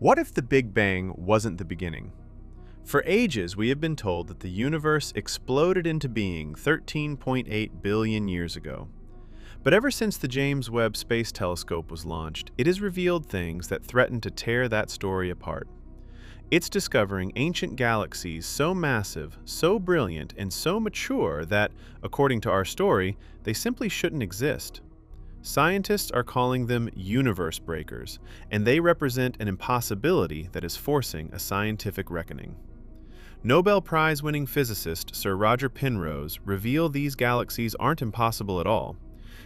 What if the Big Bang wasn't the beginning? For ages, we have been told that the universe exploded into being 13.8 billion years ago. But ever since the James Webb Space Telescope was launched, it has revealed things that threaten to tear that story apart. It's discovering ancient galaxies so massive, so brilliant, and so mature that, according to our story, they simply shouldn't exist. Scientists are calling them universe breakers, and they represent an impossibility that is forcing a scientific reckoning. Nobel Prize-winning physicist Sir Roger Penrose revealed these galaxies aren't impossible at all.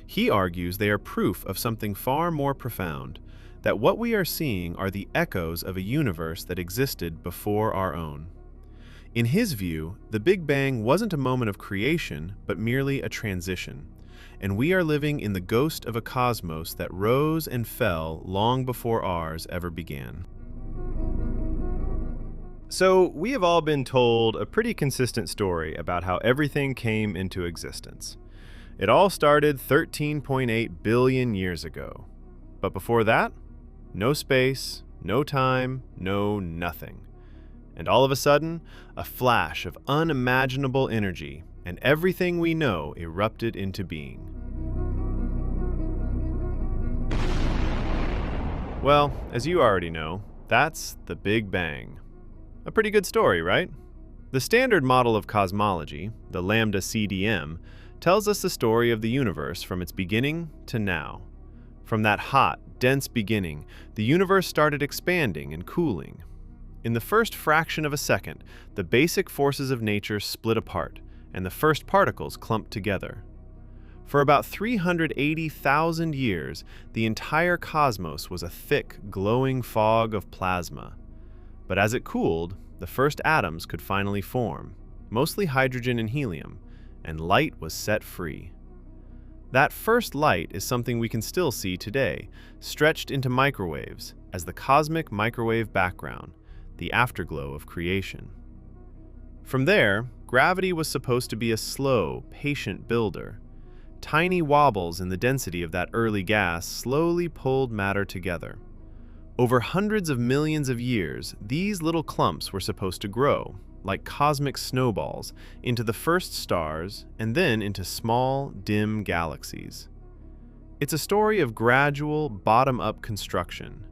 He argues they are proof of something far more profound, that what we are seeing are the echoes of a universe that existed before our own. In his view, the Big Bang wasn't a moment of creation, but merely a transition, and we are living in the ghost of a cosmos that rose and fell long before ours ever began. So, we have all been told a pretty consistent story about how everything came into existence. It all started 13.8 billion years ago. But before that, no space, no time, no nothing. And all of a sudden, a flash of unimaginable energy, and everything we know erupted into being. Well, as you already know, that's the Big Bang. A pretty good story, right? The standard model of cosmology, the lambda CDM, tells us the story of the universe from its beginning to now. From that hot, dense beginning, the universe started expanding and cooling. In the first fraction of a second, the basic forces of nature split apart, and the first particles clumped together. For about 380,000 years, the entire cosmos was a thick, glowing fog of plasma. But as it cooled, the first atoms could finally form, mostly hydrogen and helium, and light was set free. That first light is something we can still see today, stretched into microwaves as the cosmic microwave background, the afterglow of creation. From there, gravity was supposed to be a slow, patient builder. Tiny wobbles in the density of that early gas slowly pulled matter together. Over hundreds of millions of years, these little clumps were supposed to grow, like cosmic snowballs, into the first stars and then into small, dim galaxies. It's a story of gradual, bottom-up construction.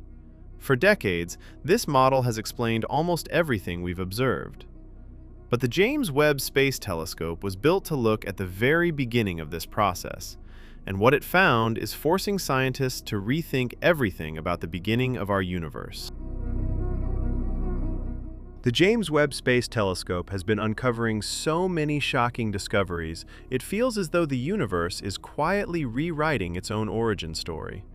For decades, this model has explained almost everything we've observed. But the James Webb Space Telescope was built to look at the very beginning of this process, and what it found is forcing scientists to rethink everything about the beginning of our universe. The James Webb Space Telescope has been uncovering so many shocking discoveries, it feels as though the universe is quietly rewriting its own origin story.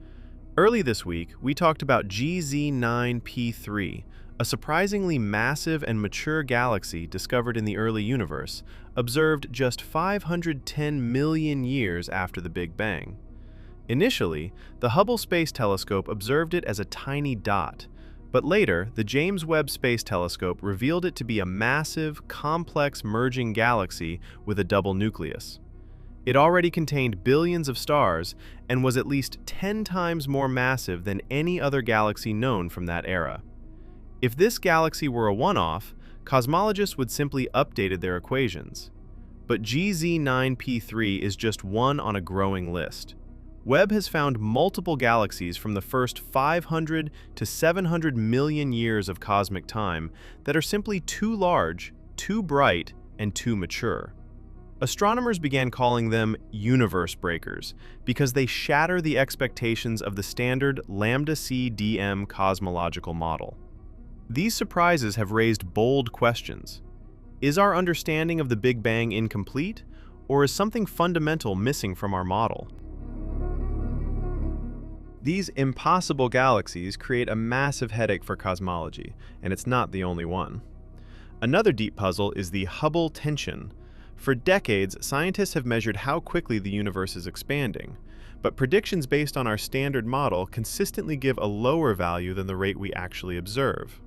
Early this week, we talked about GZ9P3, a surprisingly massive and mature galaxy discovered in the early universe, observed just 510 million years after the Big Bang. Initially, the Hubble Space Telescope observed it as a tiny dot, but later, the James Webb Space Telescope revealed it to be a massive, complex merging galaxy with a double nucleus. It already contained billions of stars and was at least 10 times more massive than any other galaxy known from that era. If this galaxy were a one-off, cosmologists would simply updated their equations. But GZ9P3 is just one on a growing list. Webb has found multiple galaxies from the first 500 to 700 million years of cosmic time that are simply too large, too bright, and too mature. Astronomers began calling them universe breakers because they shatter the expectations of the standard lambda CDM cosmological model. These surprises have raised bold questions. Is our understanding of the Big Bang incomplete, or is something fundamental missing from our model? These impossible galaxies create a massive headache for cosmology, and it's not the only one. Another deep puzzle is the Hubble tension. For decades, scientists have measured how quickly the universe is expanding, but predictions based on our standard model consistently give a lower value than the rate we actually observe.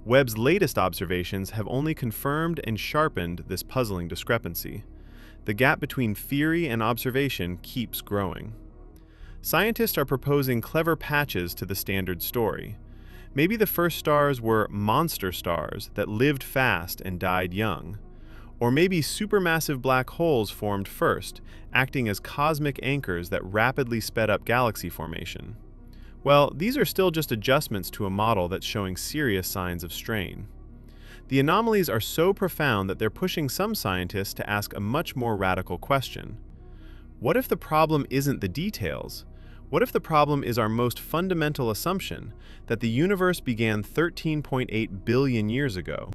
Webb's latest observations have only confirmed and sharpened this puzzling discrepancy. The gap between theory and observation keeps growing. Scientists are proposing clever patches to the standard story. Maybe the first stars were monster stars that lived fast and died young. Or maybe supermassive black holes formed first, acting as cosmic anchors that rapidly sped up galaxy formation. Well, these are still just adjustments to a model that's showing serious signs of strain. The anomalies are so profound that they're pushing some scientists to ask a much more radical question. What if the problem isn't the details? What if the problem is our most fundamental assumption, that the universe began 13.8 billion years ago?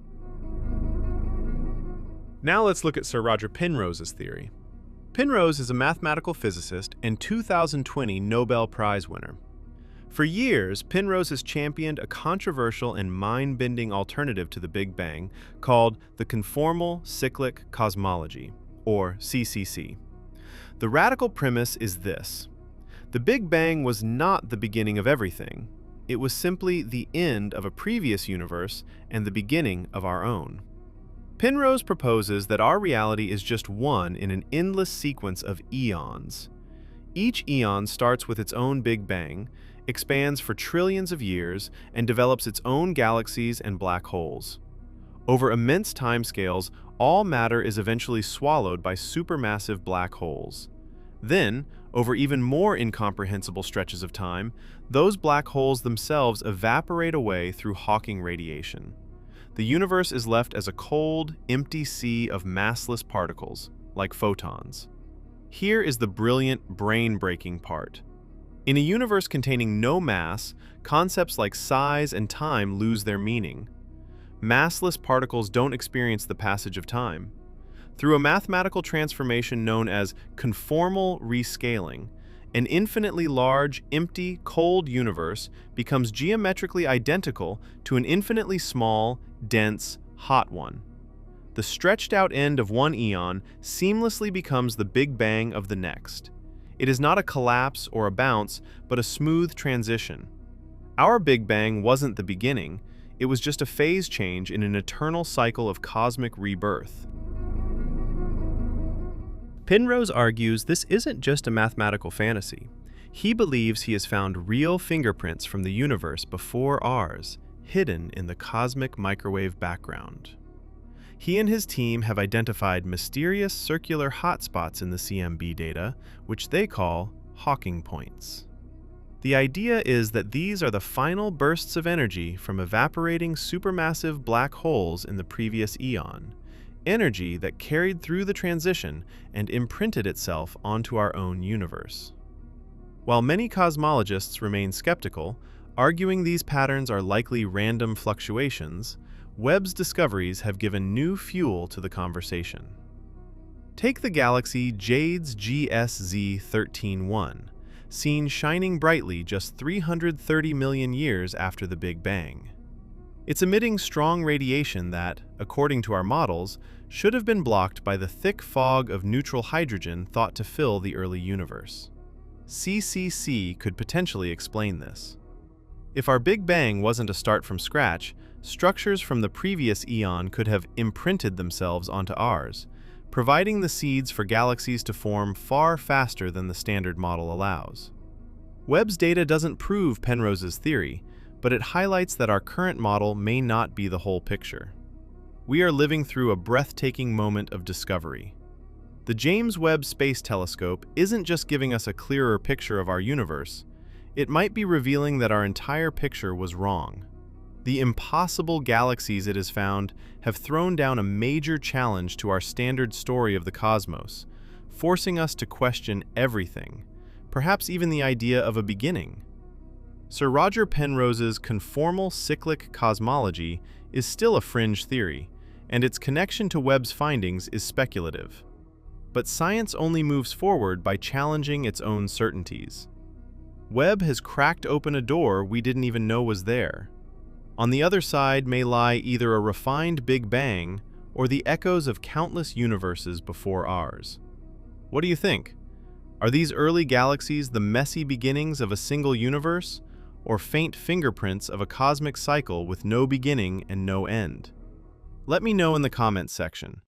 Now let's look at Sir Roger Penrose's theory. Penrose is a mathematical physicist and 2020 Nobel Prize winner. For years, Penrose has championed a controversial and mind-bending alternative to the Big Bang called the conformal cyclic cosmology, or CCC. The radical premise is this: the Big Bang was not the beginning of everything. It was simply the end of a previous universe and the beginning of our own. Penrose proposes that our reality is just one in an endless sequence of eons. Each eon starts with its own Big Bang, expands for trillions of years, and develops its own galaxies and black holes. Over immense timescales, all matter is eventually swallowed by supermassive black holes. Then, over even more incomprehensible stretches of time, those black holes themselves evaporate away through Hawking radiation. The universe is left as a cold, empty sea of massless particles, like photons. Here is the brilliant, brain-breaking part. In a universe containing no mass, concepts like size and time lose their meaning. Massless particles don't experience the passage of time. Through a mathematical transformation known as conformal rescaling, an infinitely large, empty, cold universe becomes geometrically identical to an infinitely small, dense, hot one. The stretched-out end of one eon seamlessly becomes the Big Bang of the next. It is not a collapse or a bounce, but a smooth transition. Our Big Bang wasn't the beginning, it was just a phase change in an eternal cycle of cosmic rebirth. Penrose argues this isn't just a mathematical fantasy. He believes he has found real fingerprints from the universe before ours, hidden in the cosmic microwave background. He and his team have identified mysterious circular hotspots in the CMB data, which they call Hawking points. The idea is that these are the final bursts of energy from evaporating supermassive black holes in the previous eon, energy that carried through the transition and imprinted itself onto our own universe. While many cosmologists remain skeptical, arguing these patterns are likely random fluctuations, Webb's discoveries have given new fuel to the conversation. Take the galaxy Jade's GSZ 13-1, seen shining brightly just 330 million years after the Big Bang. It's emitting strong radiation that, according to our models, should have been blocked by the thick fog of neutral hydrogen thought to fill the early universe. CCC could potentially explain this. If our Big Bang wasn't a start from scratch, structures from the previous eon could have imprinted themselves onto ours, providing the seeds for galaxies to form far faster than the standard model allows. Webb's data doesn't prove Penrose's theory, but it highlights that our current model may not be the whole picture. We are living through a breathtaking moment of discovery. The James Webb Space Telescope isn't just giving us a clearer picture of our universe, it might be revealing that our entire picture was wrong. The impossible galaxies it has found have thrown down a major challenge to our standard story of the cosmos, forcing us to question everything, perhaps even the idea of a beginning. Sir Roger Penrose's conformal cyclic cosmology is still a fringe theory, and its connection to Webb's findings is speculative. But science only moves forward by challenging its own certainties. Webb has cracked open a door we didn't even know was there. On the other side may lie either a refined Big Bang or the echoes of countless universes before ours. What do you think? Are these early galaxies the messy beginnings of a single universe, or faint fingerprints of a cosmic cycle with no beginning and no end? Let me know in the comments section.